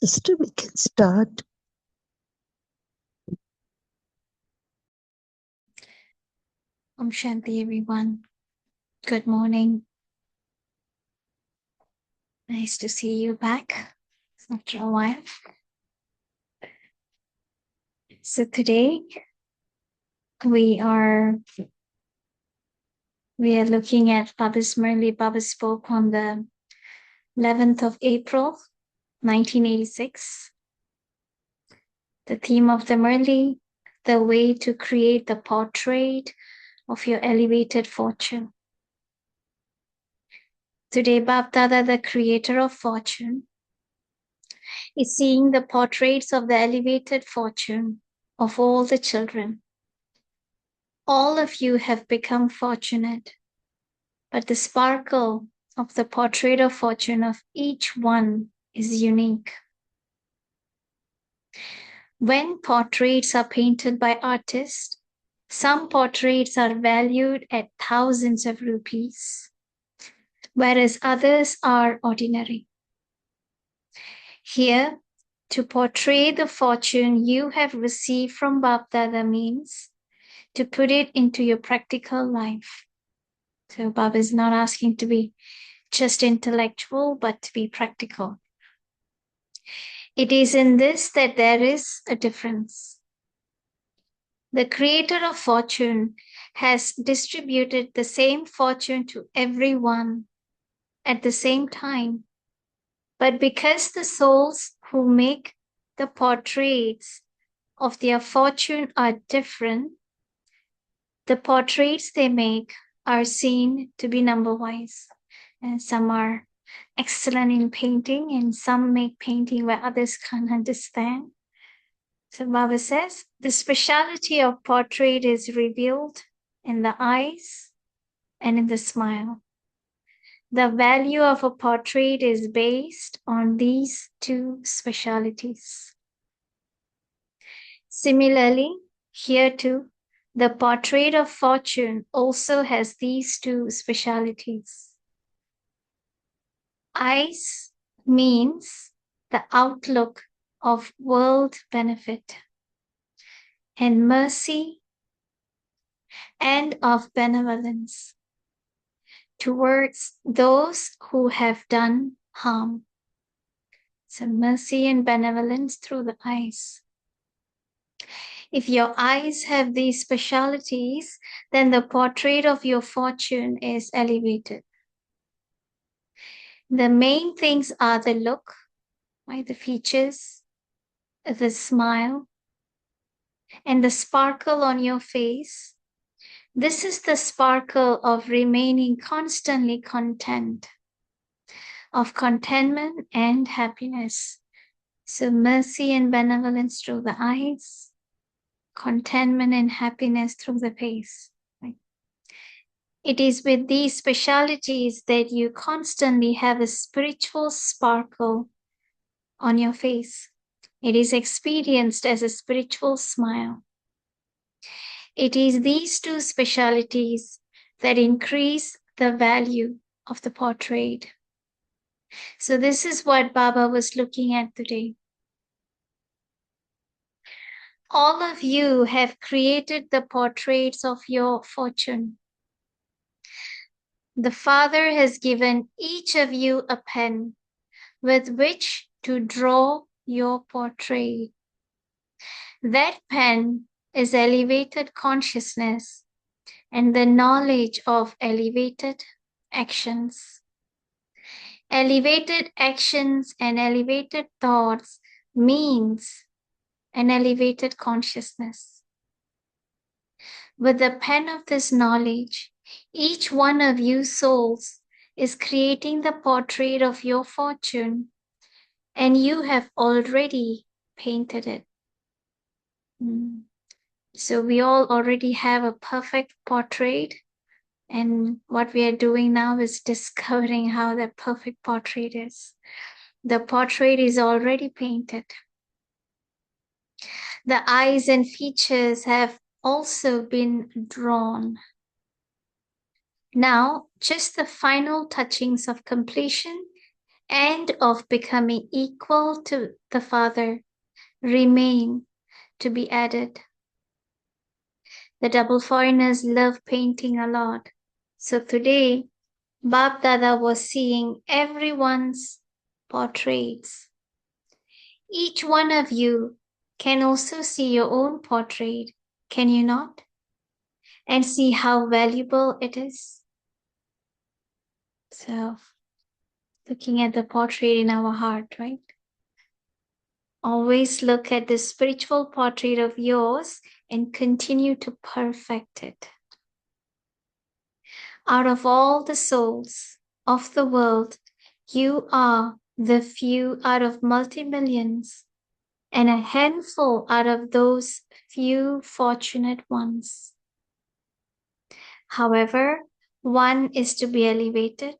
Sister, we can start. Om Shanti, everyone. Good morning. Nice to see you back after a while. So today we are looking at Baba's Murli. Baba spoke on the 11th of April, 1986. The theme of the Murli, the way to create the portrait of your elevated fortune. Today, Bab Dada, the creator of fortune, is seeing the portraits of the elevated fortune of all the children. All of you have become fortunate, but the sparkle of the portrait of fortune of each one is unique. When portraits are painted by artists, some portraits are valued at thousands of rupees, whereas others are ordinary. Here, to portray the fortune you have received from Bap Dada means to put it into your practical life. So Baba is not asking to be just intellectual, but to be practical. It is in this that there is a difference. The creator of fortune has distributed the same fortune to everyone at the same time. But because the souls who make the portraits of their fortune are different, the portraits they make are seen to be number-wise. And some are excellent in painting, and some make painting where others can't understand. So Baba says, the speciality of portrait is revealed in the eyes and in the smile. The value of a portrait is based on these two specialities. Similarly, here too, the portrait of fortune also has these two specialities. Eyes means the outlook of world benefit and mercy and of benevolence towards those who have done harm. So mercy and benevolence through the eyes. If your eyes have these specialities, then the portrait of your fortune is elevated. The main things are the look, right? The features, the smile, and the sparkle on your face. This is the sparkle of remaining constantly content, of contentment and happiness. So mercy and benevolence through the eyes, contentment and happiness through the face. Right? It is with these specialities that you constantly have a spiritual sparkle on your face. It is experienced as a spiritual smile. It is these two specialities that increase the value of the portrait. So this is what Baba was looking at today. All of you have created the portraits of your fortune. The Father has given each of you a pen with which to draw your portrait. That pen is elevated consciousness and the knowledge of elevated actions. Elevated actions and elevated thoughts means an elevated consciousness. With the pen of this knowledge, each one of you souls is creating the portrait of your fortune, and you have already painted it. So we all already have a perfect portrait, and what we are doing now is discovering how that perfect portrait is. The portrait is already painted. The eyes and features have also been drawn. Now, just the final touchings of completion and of becoming equal to the Father remain to be added. The double foreigners love painting a lot. So today, Bab Dada was seeing everyone's portraits. Each one of you can also see your own portrait, can you not? And see how valuable it is. So, looking at the portrait in our heart, right? Always look at the spiritual portrait of yours and continue to perfect it. Out of all the souls of the world, you are the few out of multi-millions and a handful out of those few fortunate ones. However, one is to be elevated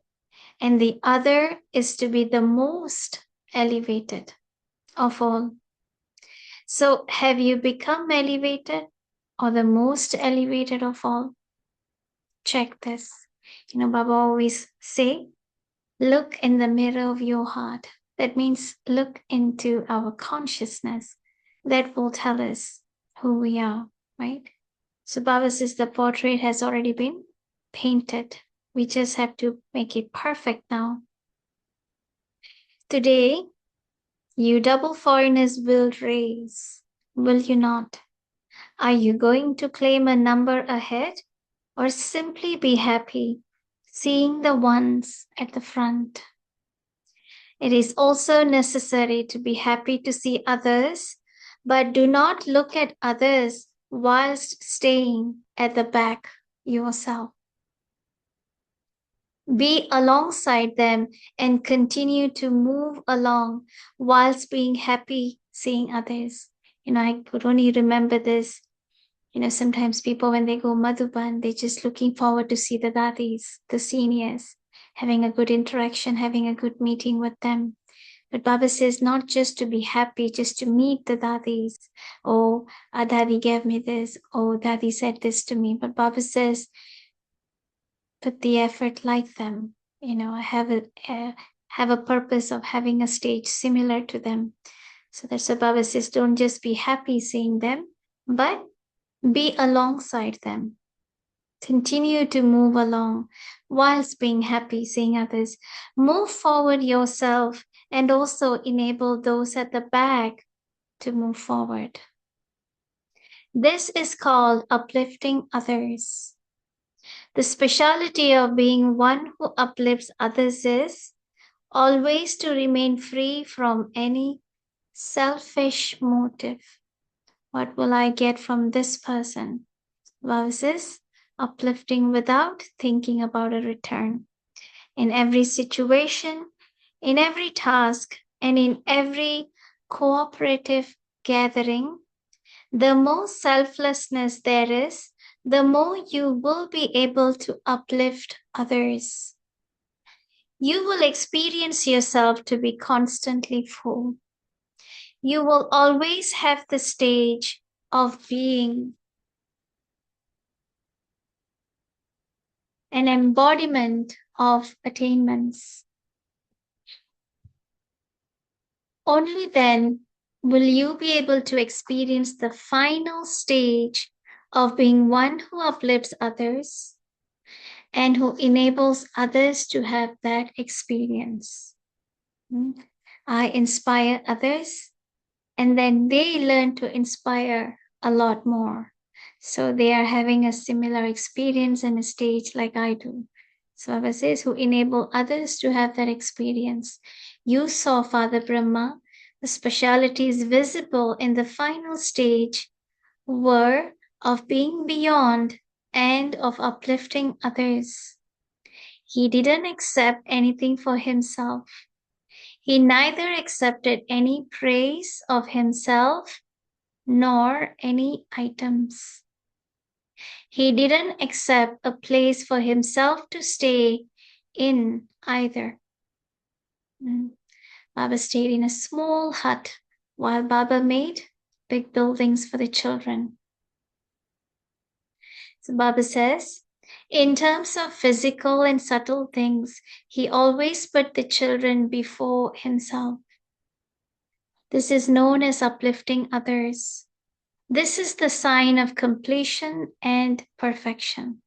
and the other is to be the most elevated of all. So have you become elevated or the most elevated of all? Check this. Baba always say, look in the mirror of your heart. That means look into our consciousness. That will tell us who we are, right? So Baba says the portrait has already been painted. We just have to make it perfect now. Today, you double foreigners will raise, will you not? Are you going to claim a number ahead or simply be happy seeing the ones at the front? It is also necessary to be happy to see others, but do not look at others whilst staying at the back yourself. Be alongside them and continue to move along whilst being happy seeing others. I could only remember this. Sometimes people, when they go Madhuban, they're just looking forward to see the dadis, the seniors, having a good interaction, having a good meeting with them. But Baba says not just to be happy, just to meet the dadis. Oh, a daddy gave me this. Oh, daddy said this to me. But Baba says, put the effort like them. Have a purpose of having a stage similar to them. So that's what Baba says, don't just be happy seeing them, but be alongside them. Continue to move along whilst being happy seeing others. Move forward yourself and also enable those at the back to move forward. This is called uplifting others. The speciality of being one who uplifts others is always to remain free from any selfish motive. What will I get from this person? Versus uplifting without thinking about a return. In every situation, in every task, and in every cooperative gathering, the more selflessness there is, the more you will be able to uplift others. You will experience yourself to be constantly full. You will always have the stage of being an embodiment of attainments. Only then will you be able to experience the final stage of being one who uplifts others and who enables others to have that experience. I inspire others, and then they learn to inspire a lot more. So they are having a similar experience and a stage like I do. So Baba says, who enable others to have that experience. You saw Father Brahma, the specialities visible in the final stage were of being beyond and of uplifting others. He didn't accept anything for himself. He neither accepted any praise of himself nor any items. He didn't accept a place for himself to stay in either. Baba stayed in a small hut while Baba made big buildings for the children. So Baba says, In terms of physical and subtle things, he always put the children before himself. This is known as uplifting others. This is the sign of completion and perfection.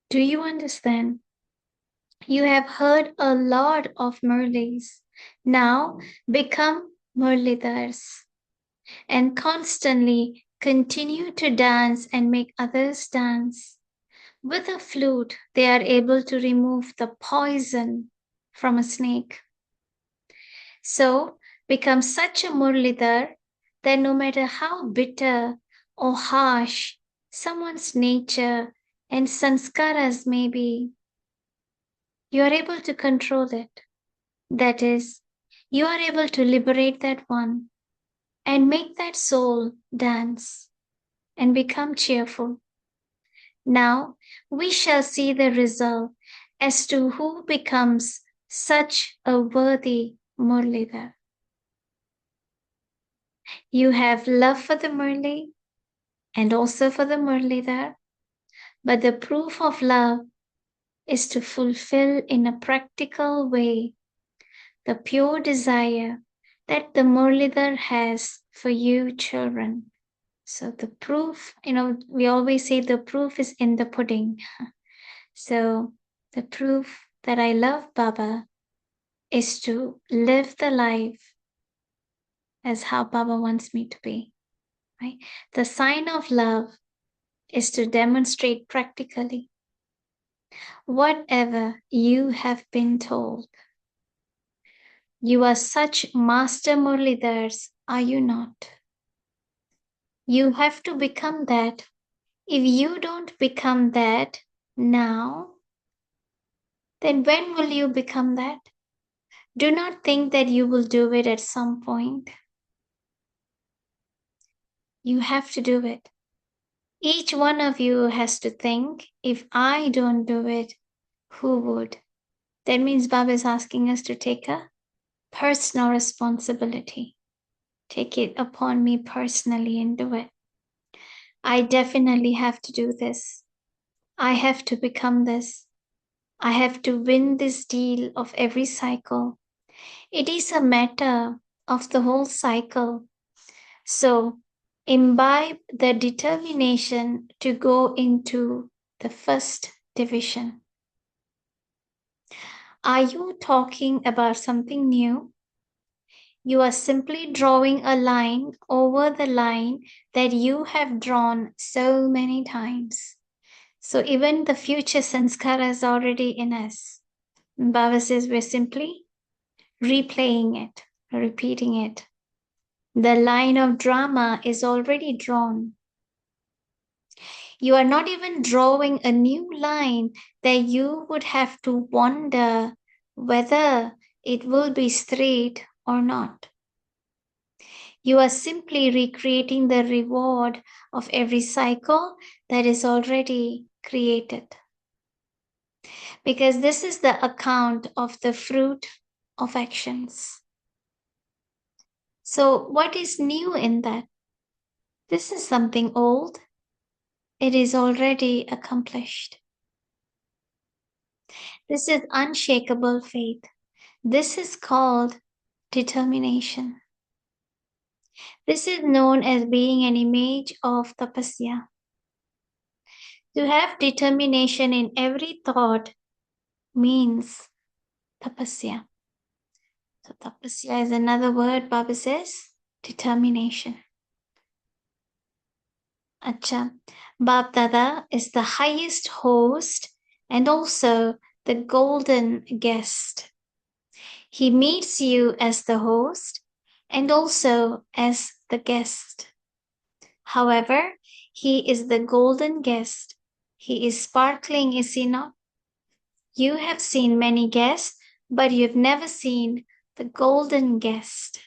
Do you understand? You have heard a lot of Murlis. Now become Murlidhars and constantly continue to dance and make others dance. With a flute, they are able to remove the poison from a snake. So, become such a Murlidhar that no matter how bitter or harsh someone's nature and sanskaras may be, you are able to control it. That is, you are able to liberate that one and make that soul dance and become cheerful. Now we shall see the result as to who becomes such a worthy Murlidhar. You have love for the Murli and also for the Murlidhar, but the proof of love is to fulfill in a practical way the pure desire that the Murlidhar has for you children. So the proof, we always say the proof is in the pudding. So the proof that I love Baba is to live the life as how Baba wants me to be. Right? The sign of love is to demonstrate practically whatever you have been told. You are such master Murlidhars, are you not? You have to become that. If you don't become that now, then when will you become that? Do not think that you will do it at some point. You have to do it. Each one of you has to think, if I don't do it, who would? That means Baba is asking us to take a personal responsibility. Take it upon me personally and do it. I definitely have to do this. I have to become this. I have to win this deal of every cycle. It is a matter of the whole cycle. So imbibe the determination to go into the first division. Are you talking about something new? You are simply drawing a line over the line that you have drawn so many times. So even the future sanskara is already in us. Baba says we're simply replaying it, repeating it. The line of drama is already drawn. You are not even drawing a new line that you would have to wonder whether it will be straight or not. You are simply recreating the reward of every cycle that is already created. Because this is the account of the fruit of actions. So what is new in that? This is something old. It is already accomplished. This is unshakable faith. This is called determination. This is known as being an image of tapasya. To have determination in every thought means tapasya. So tapasya is another word, Baba says, determination. Acha, Bab Dada is the highest host and also the golden guest. He meets you as the host and also as the guest. However, he is the golden guest. He is sparkling, is he not? You have seen many guests, but you've never seen the golden guest.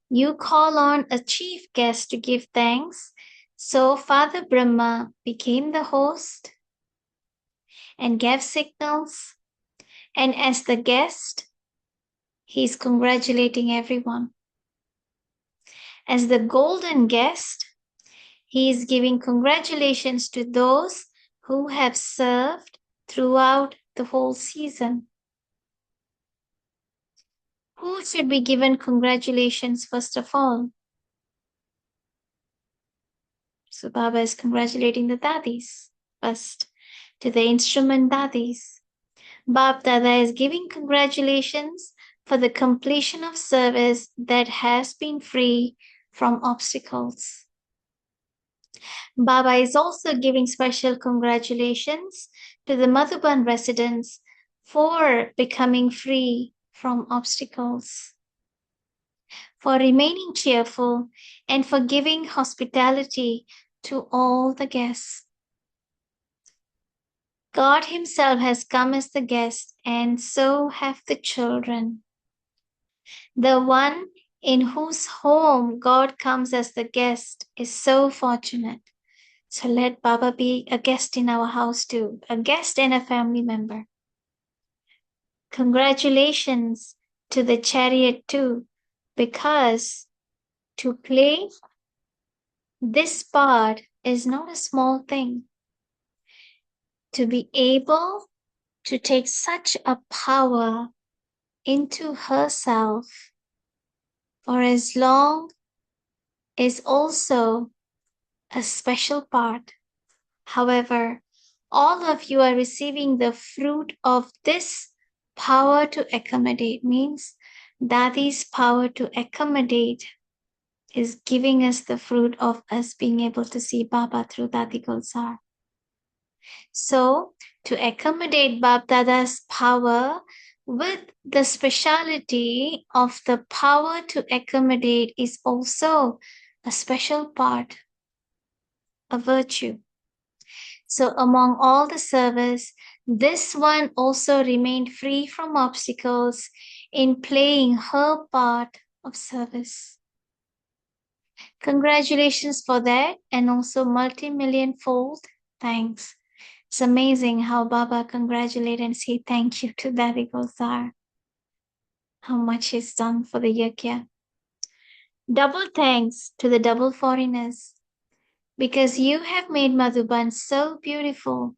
You call on a chief guest to give thanks. So Father Brahma became the host and gave signals. And as the guest, he's congratulating everyone. As the golden guest, He is giving congratulations to those who have served throughout the whole season. Who should be given congratulations first of all? So Baba is congratulating the dadis first, to the instrument dadis. Bab Dada is giving congratulations for the completion of service that has been free from obstacles. Baba is also giving special congratulations to the Madhuban residents for becoming free from obstacles, for remaining cheerful, and for giving hospitality to all the guests. God Himself has come as the guest, and so have the children. The one in whose home God comes as the guest is so fortunate. So let Baba be a guest in our house too, a guest and a family member. Congratulations to the chariot too, because to play this part is not a small thing. To be able to take such a power into herself for as long is also a special part. However, all of you are receiving the fruit of this power to accommodate, means Dadi's power to accommodate is giving us the fruit of us being able to see Baba through Dadi Gulzar. So, to accommodate Bab Dada's power with the speciality of the power to accommodate is also a special part, a virtue. So among all the service, this one also remained free from obstacles in playing her part of service. Congratulations for that, and also multi-million fold thanks. It's amazing how Baba congratulate and say thank you to Daddy Gosar. How much he's done for the yajna. Double thanks to the double foreigners, because you have made Madhuban so beautiful.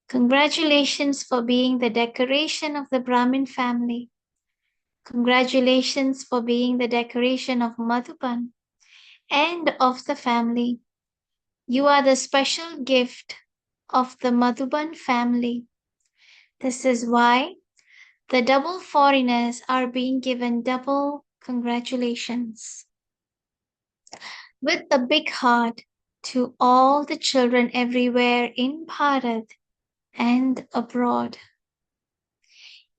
Congratulations for being the decoration of the Brahmin family. Congratulations for being the decoration of Madhuban and of the family. You are the special gift of the Madhuban family. This is why the double foreigners are being given double congratulations. With a big heart to all the children everywhere in Bharat and abroad.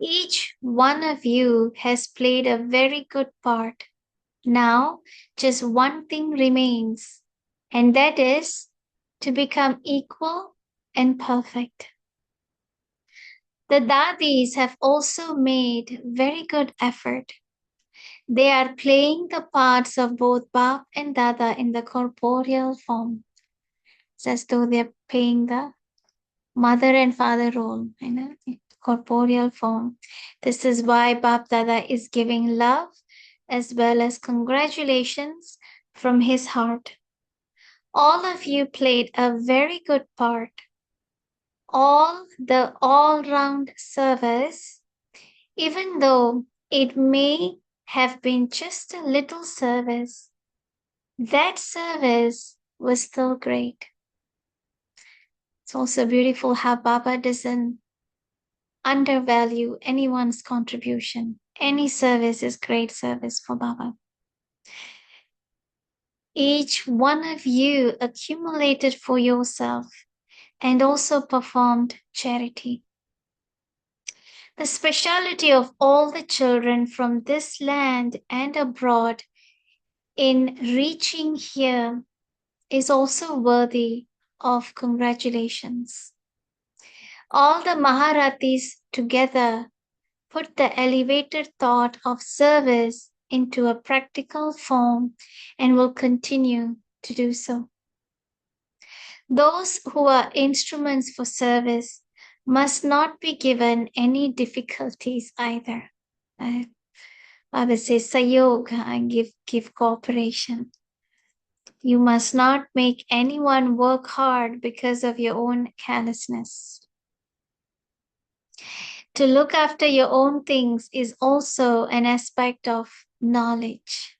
Each one of you has played a very good part. Now, just one thing remains, and that is to become equal and perfect. The Dadis have also made very good effort. They are playing the parts of both Bap and Dada in the corporeal form. It's as though they're playing the mother and father role in a corporeal form. This is why Bap Dada is giving love as well as congratulations from his heart. All of you played a very good part. The all-round service, even though it may have been just a little service, that service was still great. It's also beautiful how Baba doesn't undervalue anyone's contribution. Any service is great service for Baba. Each one of you accumulated for yourself and also performed charity. The speciality of all the children from this land and abroad in reaching here is also worthy of congratulations. All the Maharatis together put the elevated thought of service into a practical form and will continue to do so. Those who are instruments for service must not be given any difficulties either. Baba says, Sayog, give cooperation. You must not make anyone work hard because of your own carelessness. To look after your own things is also an aspect of knowledge.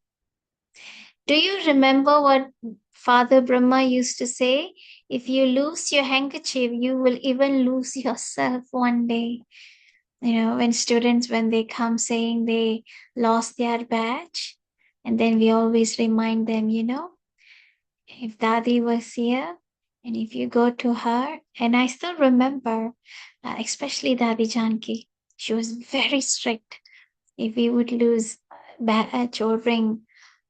Do you remember what Father Brahma used to say? If you lose your handkerchief, you will even lose yourself one day. You know, when students, when they come saying they lost their badge, and then we always remind them, you know, if Dadi was here, and if you go to her, and I still remember, especially Dadi Janki, she was very strict. If we would lose badge or ring,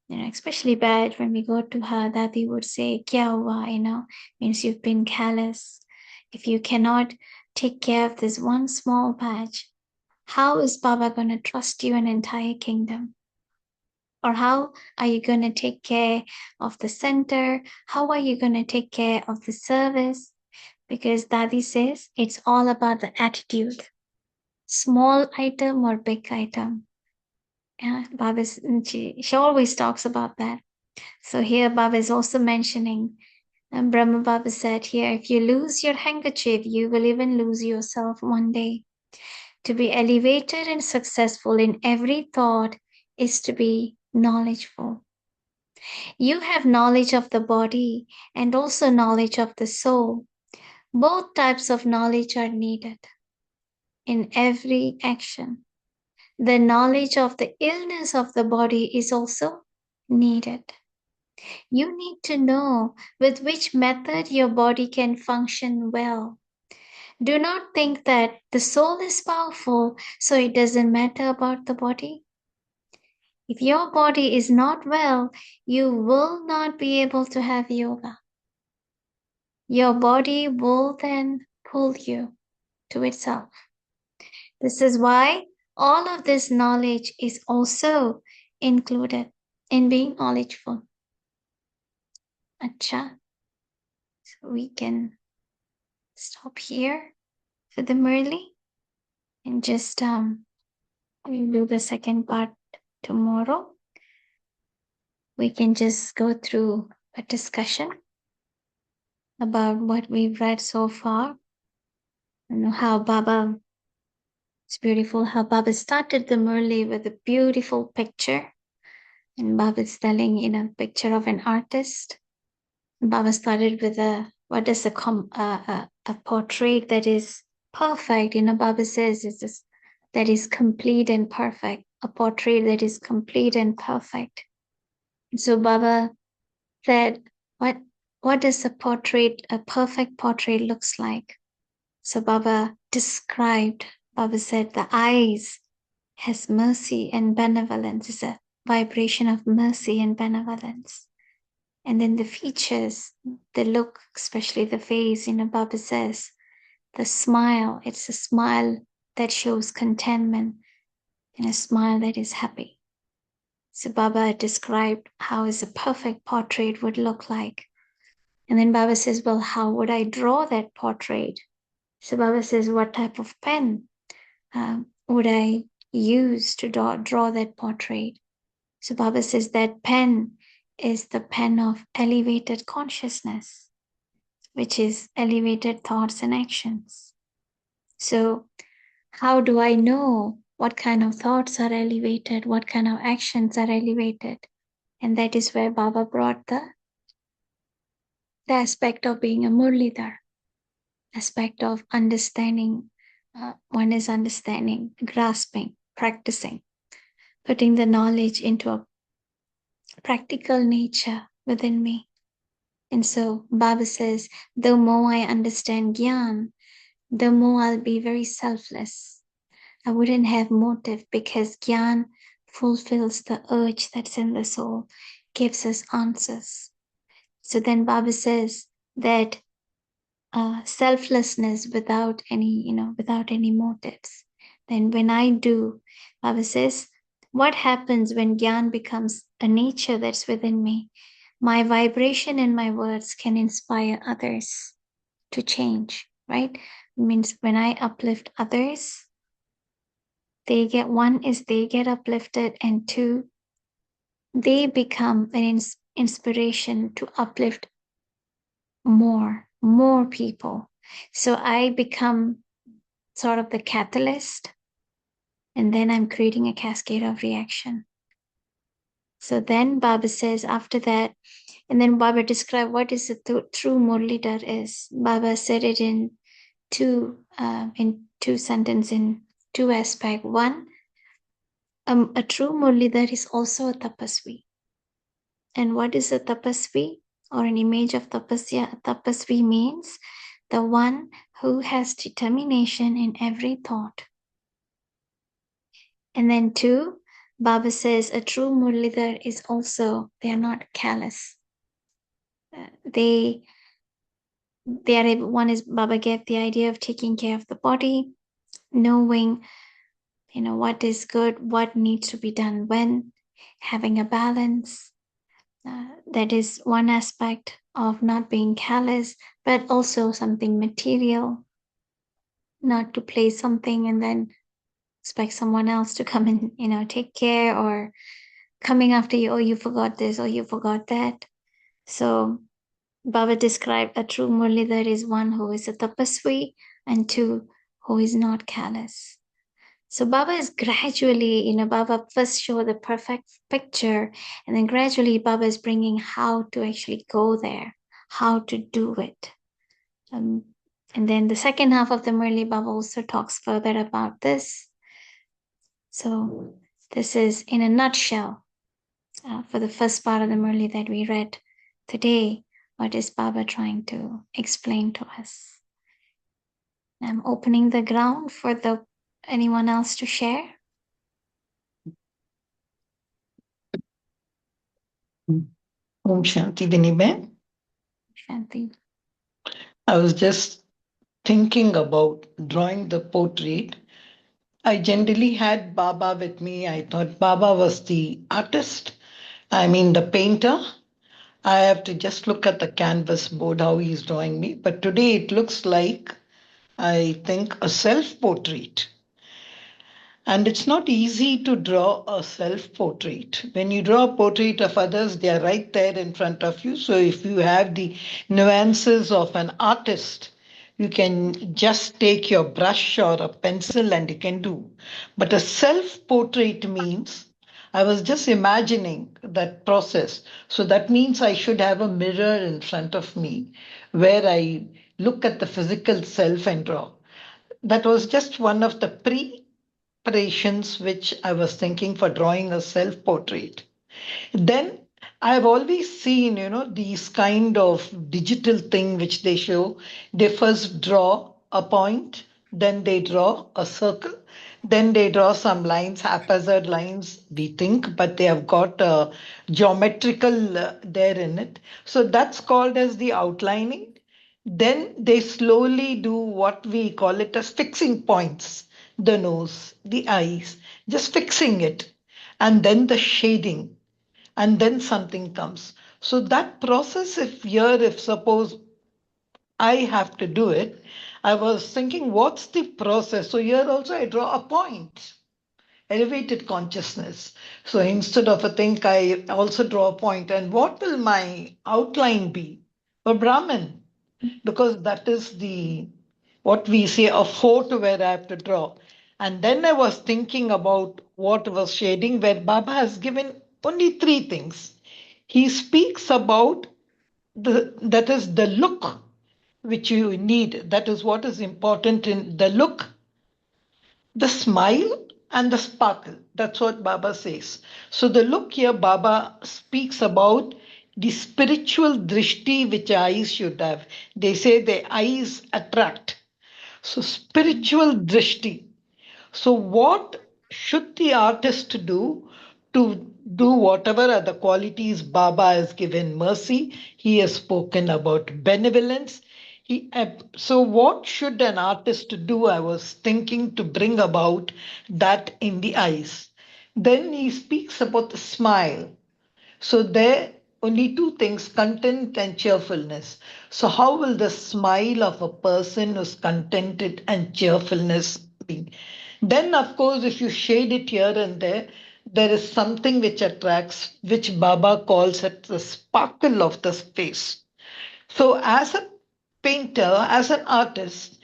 you know, especially badge, when we go to her, Dadi would say, Kya hua, you know, means you've been careless. If you cannot take care of this one small badge, how is Baba going to trust you an entire kingdom? Or how are you going to take care of the center? How are you going to take care of the service? Because Dadi says it's all about the attitude. Small item or big item. Yeah, Baba, she always talks about that. So here Baba is also mentioning, and Brahma Baba said here, if you lose your handkerchief, you will even lose yourself one day. To be elevated and successful in every thought is to be knowledgeful. You have knowledge of the body and also knowledge of the soul. Both types of knowledge are needed in every action. The knowledge of the illness of the body is also needed. You need to know with which method your body can function well. Do not think that the soul is powerful, so it doesn't matter about the body. If your body is not well, you will not be able to have yoga. Your body will then pull you to itself. This is why all of this knowledge is also included in being knowledgeful. Acha. So we can stop here for the Murli and just we'll do the second part tomorrow. We can just go through a discussion about what we've read so far and how Baba, it's beautiful how Baba started the Murli with a beautiful picture. And Baba is telling in a picture of an artist. Baba started with a portrait that is perfect. You know, Baba says it's just, that is complete and perfect. A portrait that is complete and perfect. So Baba said, what does a perfect portrait looks like? So Baba described, Baba said the eyes has mercy and benevolence. It's a vibration of mercy and benevolence. And then the features, the look, especially the face, you know, Baba says, the smile, it's a smile that shows contentment and a smile that is happy. So Baba described how is a perfect portrait would look like. And then Baba says, well, how would I draw that portrait? So Baba says, what type of pen would I use to draw that portrait? So Baba says that pen is the pen of elevated consciousness, which is elevated thoughts and actions. So how do I know what kind of thoughts are elevated, what kind of actions are elevated? And that is where Baba brought the aspect of being a Murlidhar, aspect of understanding. One is understanding, grasping, practicing, putting the knowledge into a practical nature within me. And so Baba says, the more I understand Gyan, the more I'll be very selfless. I wouldn't have motive because Gyan fulfills the urge that's in the soul, gives us answers. So then Baba says that selflessness without any motives. Then when I do, Baba says, what happens when Gyan becomes a nature that's within me? My vibration and my words can inspire others to change, right? It means when I uplift others, they get uplifted, and two, they become inspiration to uplift more people. So I become sort of the catalyst, and then I'm creating a cascade of reaction. So then Baba says after that, and then Baba described what is the true Murlidhar is. Baba said it in two sentences, in two aspects. One, a true Murlidhar is also a tapasvi. And what is a tapasvi, or an image of tapasya? A tapasvi means the one who has determination in every thought. And then two, Baba says a true Murlidhar is also, they are not callous. They are able, one is Baba gave the idea of taking care of the body, knowing, what is good, what needs to be done when, having a balance. That is one aspect of not being callous, but also something material, not to play something and then expect someone else to come and, take care, or coming after you, oh, you forgot this, or you forgot that. So Baba described a true Murlidhar is one who is a tapasvi, and two, who is not callous. So Baba is gradually, Baba first show the perfect picture, and then gradually Baba is bringing how to actually go there, how to do it. And then the second half of the Murli, Baba also talks further about this. So this is in a nutshell for the first part of the Murli that we read today. What is Baba trying to explain to us? I'm opening the ground for anyone else to share. Om Shanti Diniben. Shanti. I was just thinking about drawing the portrait. I generally had Baba with me. I thought Baba was the artist, the painter. I have to just look at the canvas board, how he's drawing me. But today it looks like, I think, a self portrait. And it's not easy to draw a self portrait. When you draw a portrait of others, they are right there in front of you. So if you have the nuances of an artist, you can just take your brush or a pencil and you can do. But a self portrait means, I was just imagining that process. So that means I should have a mirror in front of me where I look at the physical self and draw. That was just one of the preparations which I was thinking for drawing a self portrait. Then I've always seen, these kind of digital thing which they show. They first draw a point, then they draw a circle, then they draw some lines, haphazard lines, we think, but they have got a geometrical there in it. So that's called as the outlining. Then they slowly do what we call it as fixing points, the nose, the eyes, just fixing it. And then the shading, and then something comes. So that process, if suppose I have to do it, I was thinking, what's the process? So here also I draw a point, elevated consciousness. So instead of a think, I also draw a point. And what will my outline be? For Brahman, because that is the what we say a fort where I have to draw. And then I was thinking about what was shading, where Baba has given only three things. He speaks about that is the look which you need. That is what is important in the look, the smile, and the sparkle. That's what Baba says. So the look here, Baba speaks about the spiritual drishti which eyes should have. They say the eyes attract. So spiritual drishti. So what should the artist do to do whatever are the qualities Baba has given? Mercy. He has spoken about benevolence. So what should an artist do? I was thinking to bring about that in the eyes. Then he speaks about the smile. So there only two things, content and cheerfulness. So how will the smile of a person who's contented and cheerfulness be? Then of course if you shade it here and there, there is something which attracts, which Baba calls it the sparkle of the face. So, as a painter, as an artist,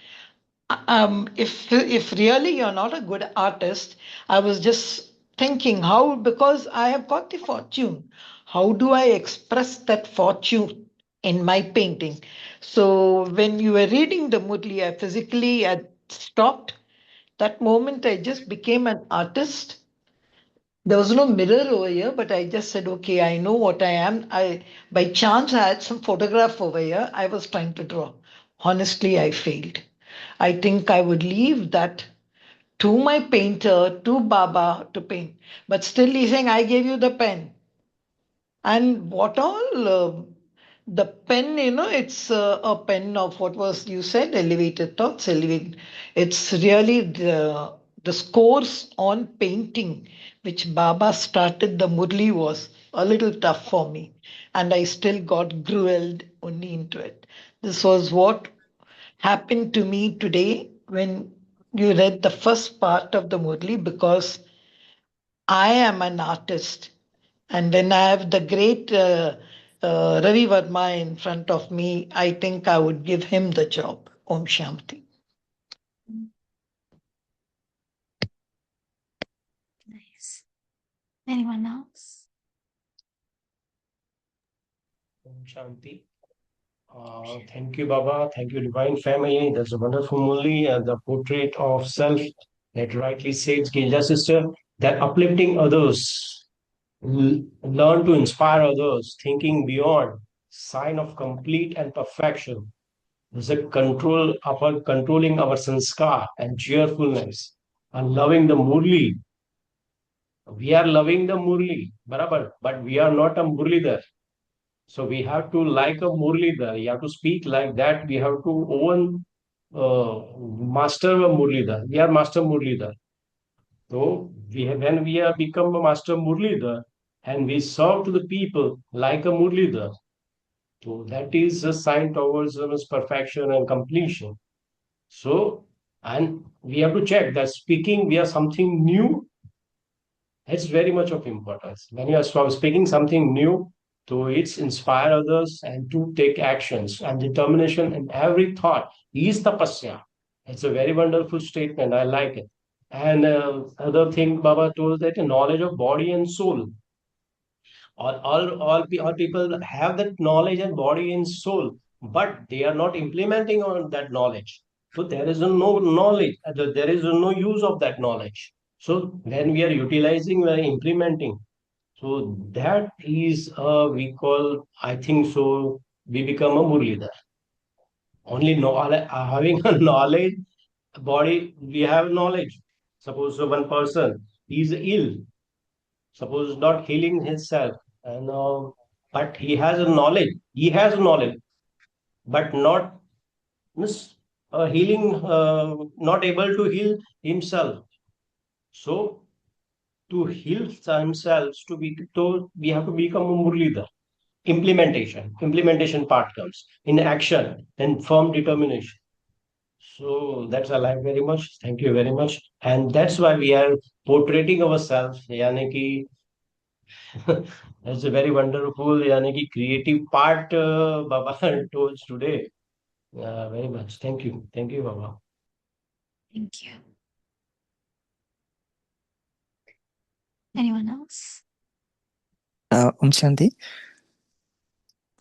if really you're not a good artist, I was just thinking how, because I have got the fortune, how do I express that fortune in my painting? So when you were reading the Murli, I physically had stopped. That moment I just became an artist. There was no mirror over here, but I just said, okay, I know what I am. I by chance I had some photograph over here. I was trying to draw. Honestly, I failed. I think I would leave that to my painter, to Baba to paint. But still, he's saying, I gave you the pen. And what all? The pen, it's a pen of what was you said, elevated thoughts, elevated. It's really the scores on painting, which Baba started the Murli was a little tough for me. And I still got grilled only into it. This was what happened to me today when you read the first part of the Murli, because I am an artist. And when I have the great Ravi Verma in front of me, I think I would give him the job. Om Shanti. Nice. Anyone else? Shanti. Thank you, Baba. Thank you, Divine Family. That's a wonderful movie. The portrait of self that rightly says, Gilja sister, that uplifting others, learn to inspire others, thinking beyond, sign of complete and perfection. There's a control upon controlling our sanskar and cheerfulness and loving the Murli. We are loving the Murli, barabar, but we are not a Murlidhar. So we have to like a Murlidhar. You have to speak like that. We have to own master a Murlidhar. We are master Murlidhar. So when we have become a master Murlidhar and we serve to the people like a Murlidhar, so that is a sign towards perfection and completion. So, and we have to check that speaking we are something new. It's very much of importance. When you are speaking something new, to it's inspire others and to take actions and determination in every thought is tapasya. It's a very wonderful statement. I like it. And other thing Baba told that the knowledge of body and soul. All people have that knowledge and body and soul, but they are not implementing on that knowledge. So there is no knowledge, there is no use of that knowledge. So when we are utilizing, we are implementing. So that is we call, I think so, we become a Murlidhar. Only knowledge, having a knowledge, body, we have knowledge. Suppose one person is ill, suppose not healing himself, and but he has knowledge, but not means healing, not able to heal himself. So to heal themselves, to we have to become a Murlidhar. Implementation part comes in action and firm determination. So that's I like very much. Thank you very much. And that's why we are portraying ourselves. यानी कि that's a very wonderful यानी कि creative part Baba told today. Very much. Thank you. Thank you, Baba. Thank you. Anyone else? Shanti.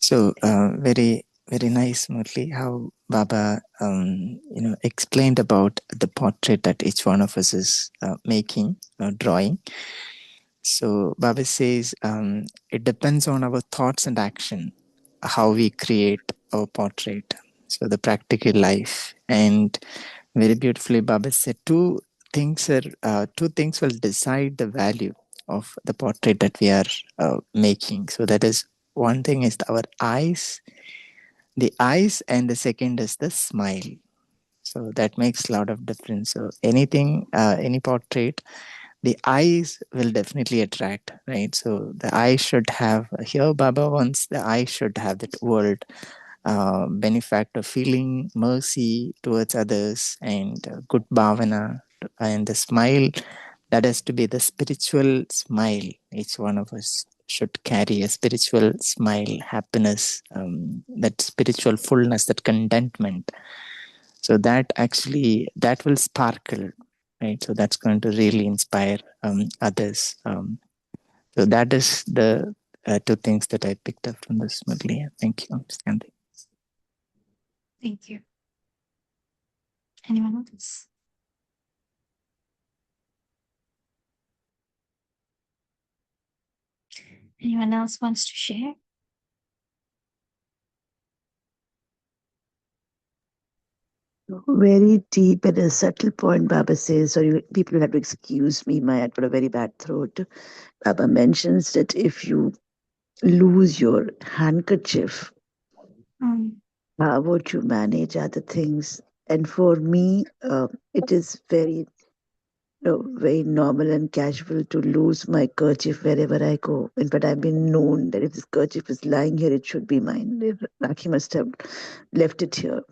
So very nice, Murli, how Baba explained about the portrait that each one of us is making, drawing. So Baba says it depends on our thoughts and action, how we create our portrait. So the practical life, and very beautifully Baba said two things will decide the value of the portrait that we are making. So that is, one thing is our eyes, and the second is the smile. So that makes a lot of difference. So anything, any portrait, the eyes will definitely attract, right? So the eye should have, here Baba wants the eye should have that world benefactor feeling, mercy towards others, and good bhavana, and the smile that has to be the spiritual smile. Each one of us should carry a spiritual smile, happiness, that spiritual fullness, that contentment. So that actually, that will sparkle, right? So that's going to really inspire others. So that is the two things that I picked up from this, Murli. Thank you, Skanti. Thank you. Anyone else? Anyone else wants to share? Very deep and a subtle point, Baba says, sorry, people will have to excuse me, I've got a very bad throat. Baba mentions that if you lose your handkerchief, how would you manage other things? And for me, it is very very normal and casual to lose my kerchief wherever I go. In fact, I've been known that if this kerchief is lying here, it should be mine. Rakhi must have left it here.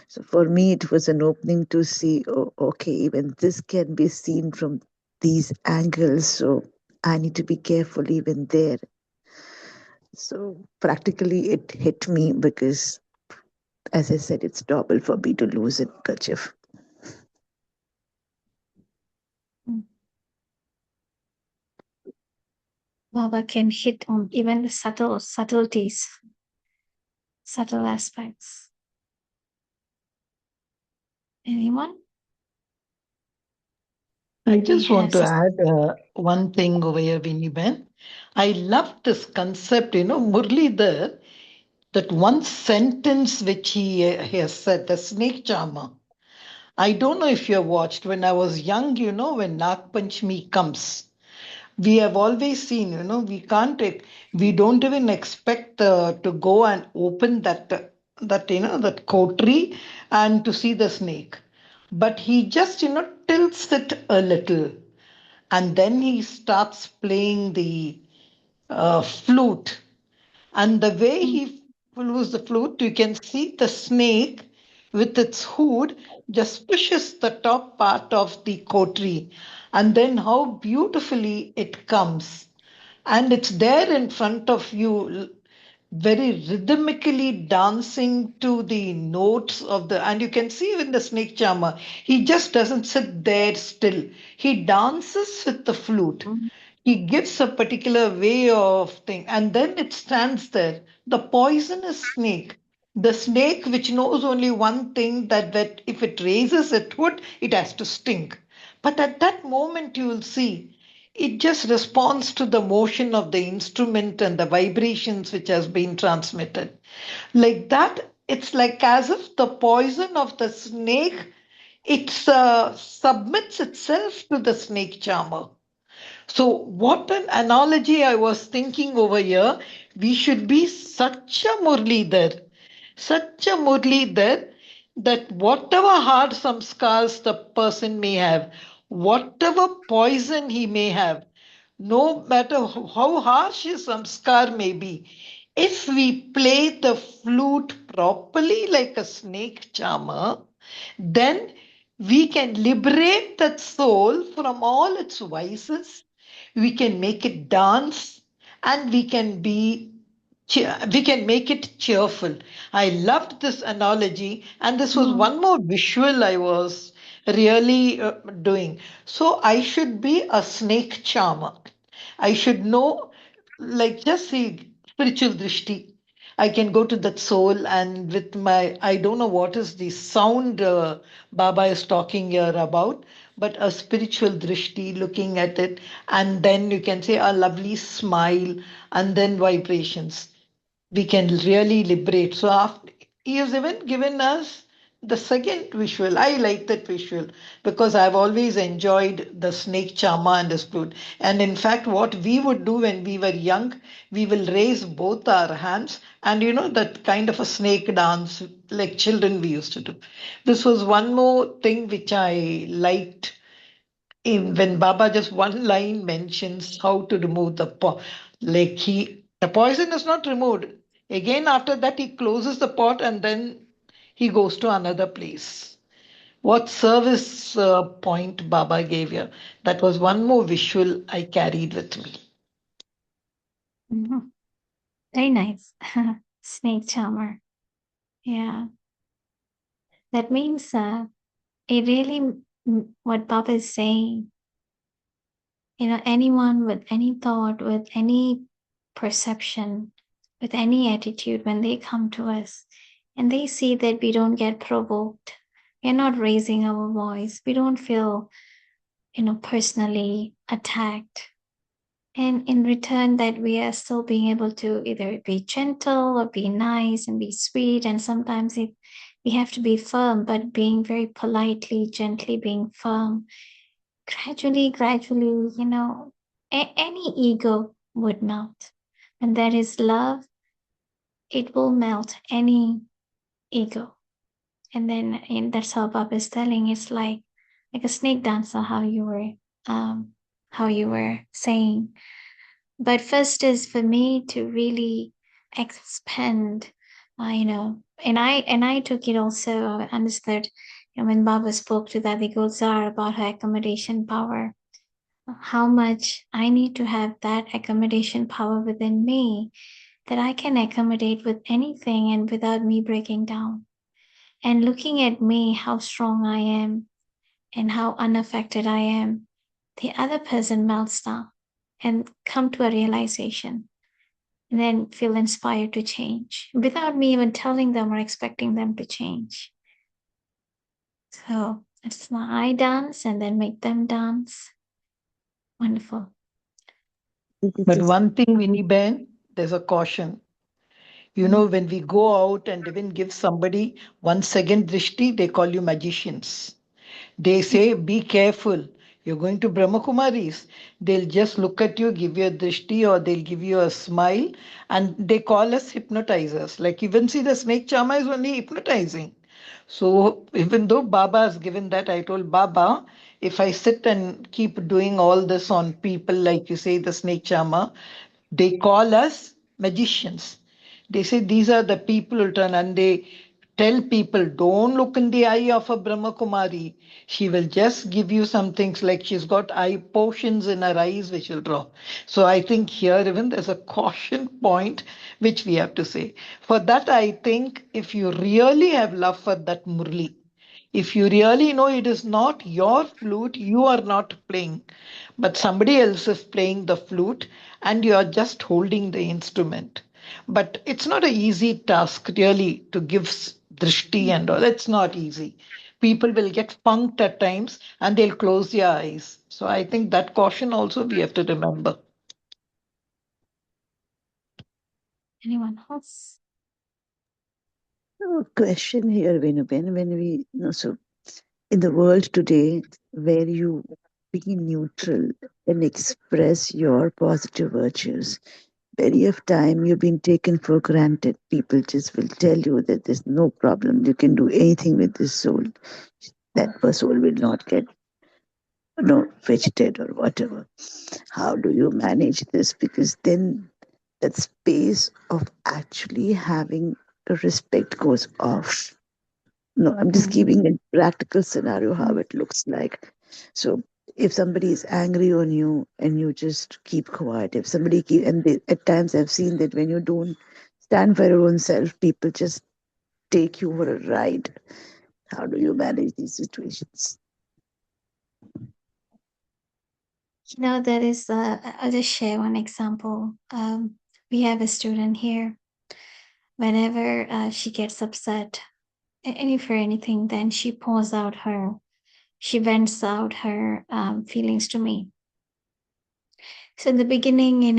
So for me, it was an opening to see, oh, okay, even this can be seen from these angles. So I need to be careful even there. So practically, it hit me because, as I said, it's normal for me to lose a kerchief. Baba can hit on even the subtleties, subtle aspects. Anyone? I just want to add one thing over here, Viniben. I love this concept, Murli there, that one sentence which he has said, the snake charmer. I don't know if you have watched. When I was young, when Nag Panchami comes, we have always seen, we don't even expect to go and open that coterie and to see the snake. But he just, tilts it a little. And then he starts playing the flute. And the way he blows the flute, you can see the snake with its hood just pushes the top part of the coterie. And then how beautifully it comes. And it's there in front of you, very rhythmically dancing to the notes of the, and you can see in the snake charmer, he just doesn't sit there still. He dances with the flute. He gives a particular way of thing, and then it stands there. The poisonous snake, the snake which knows only one thing, that if it raises its hood, it has to sting. But at that moment, you will see it just responds to the motion of the instrument and the vibrations which has been transmitted. Like that, it's like as if the poison of the snake, it submits itself to the snake charmer. So, what an analogy I was thinking over here. We should be such a Murli that whatever hard samskars the person may have, whatever poison he may have, no matter how harsh his samskar may be, if we play the flute properly like a snake charmer, then we can liberate that soul from all its vices. We can make it dance, and we can make it cheerful. I loved this analogy, and this was one more visual I was really doing. So I should be a snake charmer. I should know, like, just see spiritual drishti. I can go to that soul, and with my, I don't know what is the sound Baba is talking here about, but a spiritual drishti, looking at it, and then you can say a lovely smile, and then vibrations. We can really liberate. So after, he has even given us the second visual. I like that visual because I've always enjoyed the snake charmer and the flute. And in fact, what we would do when we were young, we will raise both our hands, and that kind of a snake dance like children we used to do. This was one more thing which I liked in when Baba just one line mentions how to remove like the poison is not removed. Again, after that, he closes the pot and then he goes to another place. what service point Baba gave you. That was one more visual I carried with me. Mhm. Very nice. Snake charmer. Yeah. That means it really, what Baba is saying, anyone with any thought, with any perception, with any attitude, when they come to us and they see that we don't get provoked, we're not raising our voice, we don't feel, personally attacked. And in return, that we are still being able to either be gentle or be nice and be sweet. And sometimes we have to be firm, but being very politely, gently being firm. Gradually, any ego would melt. And that is love, it will melt any ego. And then that's how Baba is telling, it's like a snake dancer, how you were saying. But first is for me to really expand, and I took it also, I understood, when Baba spoke to Dadi Gulzar about her accommodation power, how much I need to have that accommodation power within me, that I can accommodate with anything and without me breaking down. And looking at me, how strong I am and how unaffected I am, the other person melts down and come to a realization and then feel inspired to change without me even telling them or expecting them to change. So it's not I dance and then make them dance. Wonderful. But one thing, Winnie Ben, there's a caution. When we go out and even give somebody 1 second drishti, they call you magicians. They say, be careful. You're going to Brahma Kumaris. They'll just look at you, give you a drishti, or they'll give you a smile, and they call us hypnotizers. Like even see the snake charmer is only hypnotizing. So even though Baba has given that, I told Baba, if I sit and keep doing all this on people, like you say, the snake charmer, they call us magicians. They say these are the people who turn, and they tell people, don't look in the eye of a Brahma Kumari. She will just give you some things like she's got eye potions in her eyes which will draw. So I think here even there's a caution point which we have to say. For that, I think if you really have love for that Murli, if you really know it is not your flute, you are not playing, but somebody else is playing the flute and you are just holding the instrument. But it's not an easy task really to give drishti and all. It's not easy. People will get punked at times and they'll close their eyes. So I think that caution also we have to remember. Anyone else? Question here, Venuben, when we so in the world today where you be neutral and express your positive virtues, many of time you've been taken for granted. People just will tell you that there's no problem, you can do anything with this soul. That soul will not get fidgeted or whatever. How do you manage this? Because then that space of actually having respect goes off. No, I'm just Mm. giving a practical scenario how Mm. it looks like. So if somebody is angry on you and you just keep quiet, if somebody at times I've seen that when you don't stand for your own self, people just take you for a ride. How do you manage these situations? There is, I'll just share one example. We have a student here. Whenever she gets upset, any for anything, then she she vents out her feelings to me. So in the beginning,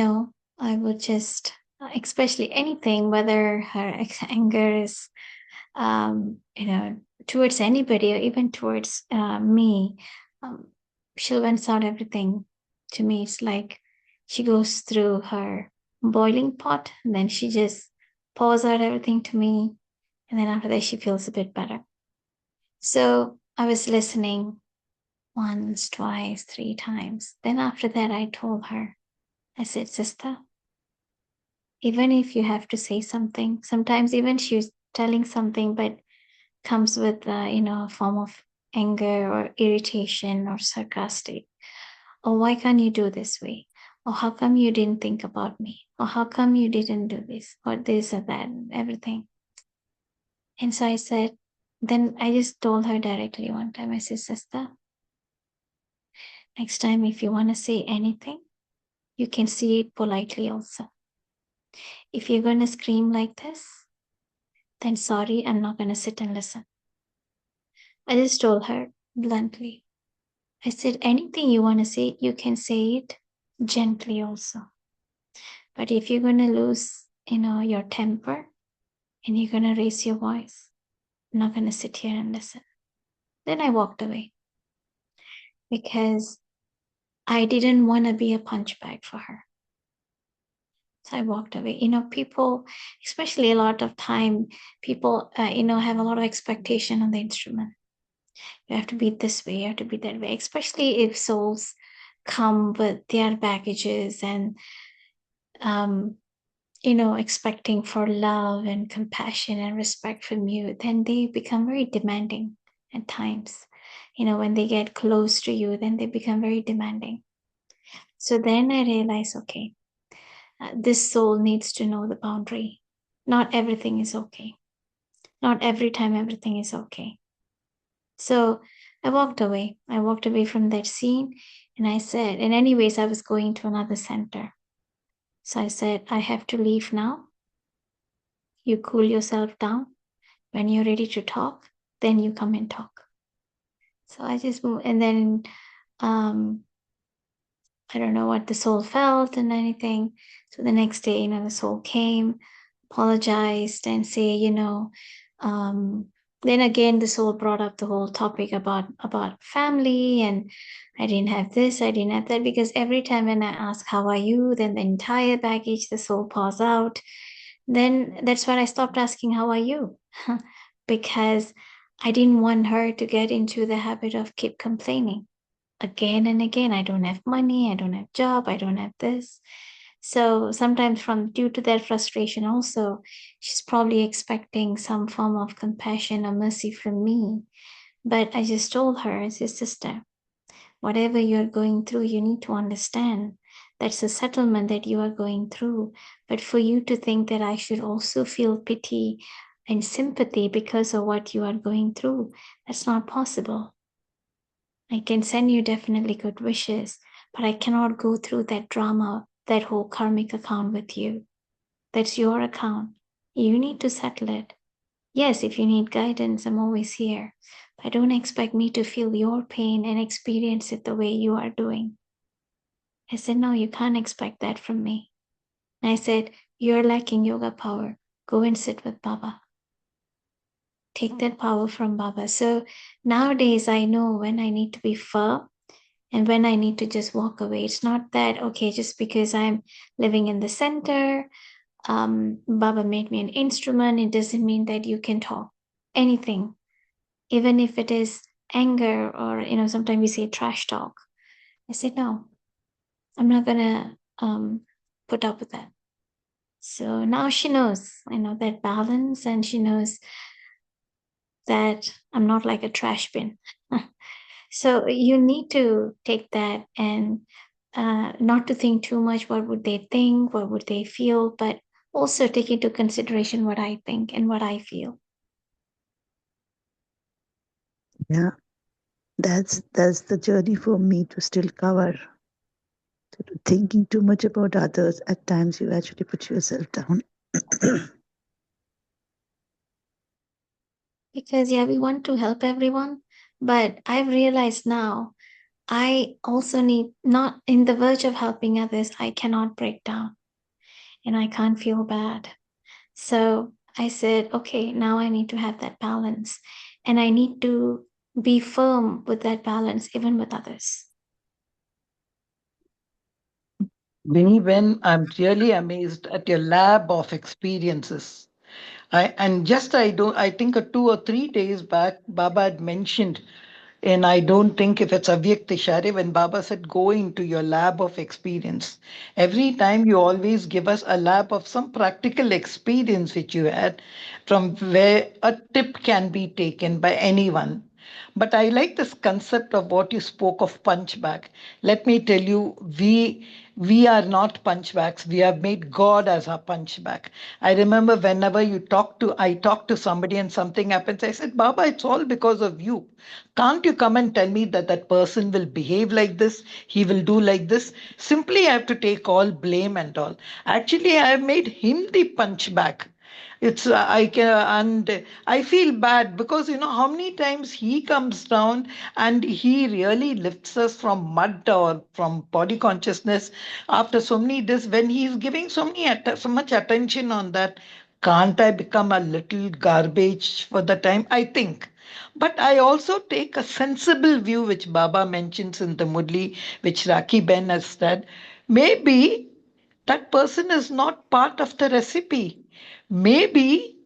I would just, especially anything, whether her anger is, towards anybody or even towards me, um, she'll vent out everything to me. It's like she goes through her boiling pot and then she just pours out everything to me. And then after that, she feels a bit better. So I was listening once, twice, 3 times. Then after that, I told her, I said, sister, even if you have to say something, sometimes even she's telling something, but comes with, a form of anger or irritation or sarcastic. Or why can't you do this way? Or how come you didn't think about me? Or how come you didn't do this or this or that and everything? And so I said, then I just told her directly one time, I said, sister, next time if you want to say anything, you can say it politely also. If you're going to scream like this, then sorry, I'm not going to sit and listen. I just told her bluntly. I said, anything you want to say, you can say it gently also. But if you're going to lose, your temper and you're going to raise your voice, I'm not going to sit here and listen. Then I walked away because I didn't want to be a punch bag for her. So I walked away. People, especially a lot of time, people, have a lot of expectation on the instrument. You have to be this way, you have to be that way, especially if souls come with their baggages and, expecting for love and compassion and respect from you, then they become very demanding at times. When they get close to you, then they become very demanding. So then I realized, okay, this soul needs to know the boundary. Not everything is okay. Not every time everything is okay. So I walked away. I walked away from that scene and I said, and anyways, I was going to another center. So I said, I have to leave now. You cool yourself down. When you're ready to talk, then you come and talk. So I just moved, and then I don't know what the soul felt and anything. So the next day, the soul came, apologized, and say, then again the soul brought up the whole topic about family, and I didn't have this, I didn't have that, because every time when I ask how are you, then the entire baggage the soul pours out. Then that's why I stopped asking how are you, because I didn't want her to get into the habit of keep complaining again and again. I don't have money, I don't have job, I don't have this. So sometimes due to that frustration also, she's probably expecting some form of compassion or mercy from me. But I just told her, as a sister, whatever you're going through, you need to understand that's a settlement that you are going through. But for you to think that I should also feel pity and sympathy because of what you are going through, that's not possible. I can send you definitely good wishes, but I cannot go through that drama, that whole karmic account with you. That's your account. You need to settle it. Yes, if you need guidance, I'm always here. But don't expect me to feel your pain and experience it the way you are doing. I said, no, you can't expect that from me. And I said, you're lacking yoga power. Go and sit with Baba. Take that power from Baba. So nowadays I know when I need to be firm and when I need to just walk away. It's not that, okay, just because I'm living in the center, Baba made me an instrument, it doesn't mean that you can talk anything, even if it is anger or, sometimes we say trash talk. I said, no, I'm not gonna put up with that. So now she knows, that balance, and she knows that I'm not like a trash bin. So you need to take that and not to think too much, what would they think, what would they feel, but also take into consideration what I think and what I feel. Yeah, that's the journey for me to still cover. So thinking too much about others, at times you actually put yourself down. Because we want to help everyone, but I've realized now I also need, not in the verge of helping others, I cannot break down and I can't feel bad. So I said, okay, now I need to have that balance and I need to be firm with that balance, even with others. Vinny, when I'm really amazed at your lab of experiences. I think 2 or 3 days back, Baba had mentioned, and I don't think if it's Avyak Tishare, when Baba said, go into your lab of experience. Every time you always give us a lab of some practical experience which you had, from where a tip can be taken by anyone. But I like this concept of what you spoke of punchback. Let me tell you, we are not punchbacks. We have made God as our punchback. I remember whenever I talk to somebody and something happens, I said, Baba, it's all because of you. Can't you come and tell me that that person will behave like this? He will do like this. Simply, I have to take all blame and all. Actually, I have made him the punchback. It's I can and I feel bad because how many times he comes down and he really lifts us from mud or from body consciousness after so many days when he's giving so much attention on that. Can't I become a little garbage for the time? I think. But I also take a sensible view, which Baba mentions in the Murli, which Raki Ben has said. Maybe that person is not part of the recipe. Maybe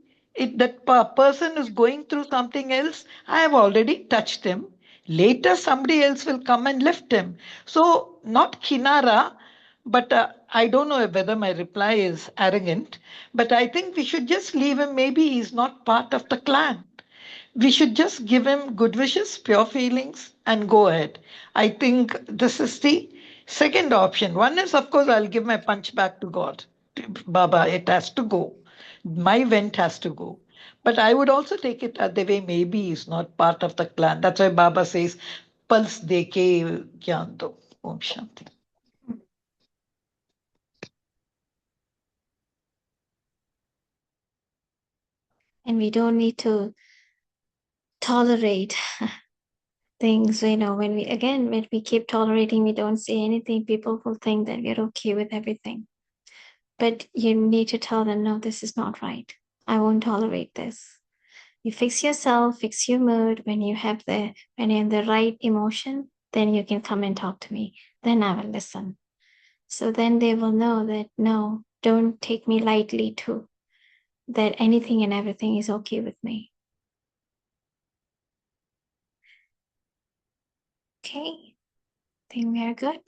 person is going through something else. I have already touched him. Later, somebody else will come and lift him. So, not Kinara, but I don't know whether my reply is arrogant, but I think we should just leave him. Maybe he's not part of the clan. We should just give him good wishes, pure feelings, and go ahead. I think this is the second option. One is, of course, I'll give my punch back to God. Baba, it has to go. My vent has to go. But I would also take it the way maybe he's not part of the clan. That's why Baba says, Pulse deke gyan do. Om Shanti. And we don't need to tolerate things, when we keep tolerating, we don't say anything, people will think that we're okay with everything. But you need to tell them, no, this is not right. I won't tolerate this. You fix yourself, fix your mood. When you're in the right emotion, then you can come and talk to me. Then I will listen. So then they will know that, no, don't take me lightly too, that anything and everything is okay with me. Okay, I think we are good.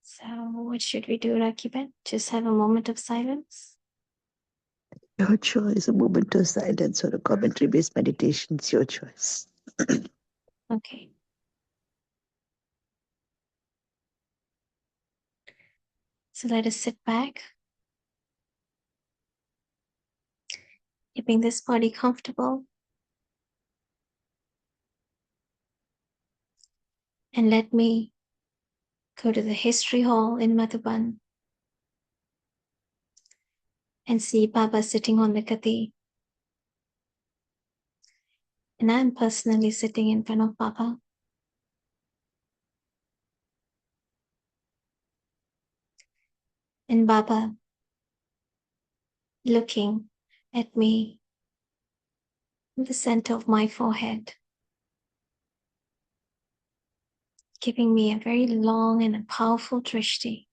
So what should we do, Rakiben? Just have a moment of silence? Your choice, a moment of silence or a commentary-based meditation, it's your choice. Okay. So let us sit back, keeping this body comfortable. And let me go to the history hall in Madhuban and see Baba sitting on the gadi. And I'm personally sitting in front of Baba. And Baba looking at me in the center of my forehead, giving me a very long and a powerful drishti.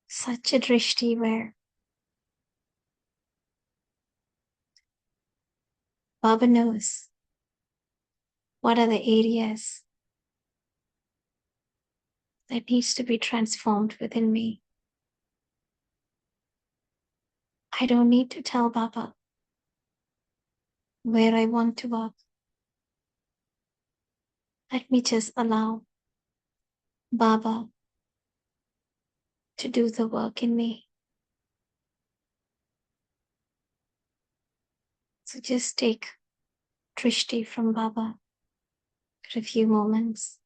Such a drishti where Baba knows what are the areas that needs to be transformed within me. I don't need to tell Baba where I want to work. Let me just allow Baba to do the work in me. So just take drishti from Baba for a few moments.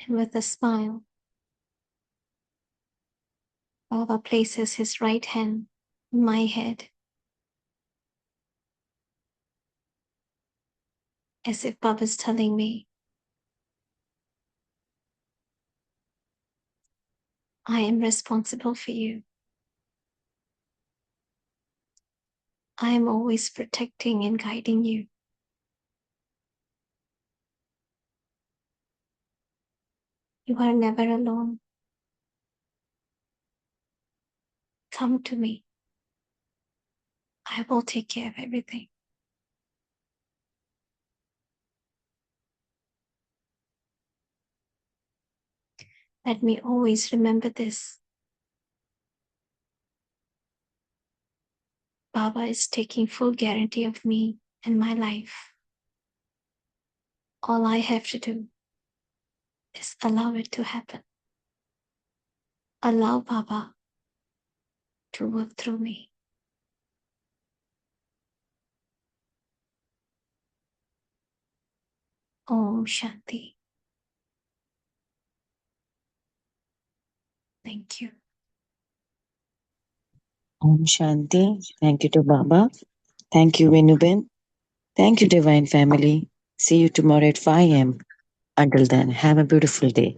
And with a smile, Baba places his right hand on my head, as if Baba's telling me, I am responsible for you. I am always protecting and guiding you. You are never alone. Come to me. I will take care of everything. Let me always remember this. Baba is taking full guarantee of me and my life. All I have to do is allow it to happen. Allow Baba to work through me. Om Shanti. Thank you. Om Shanti. Thank you to Baba. Thank you, Venuben. Thank you, Divine Family. See you tomorrow at 5 a.m. Until then, have a beautiful day.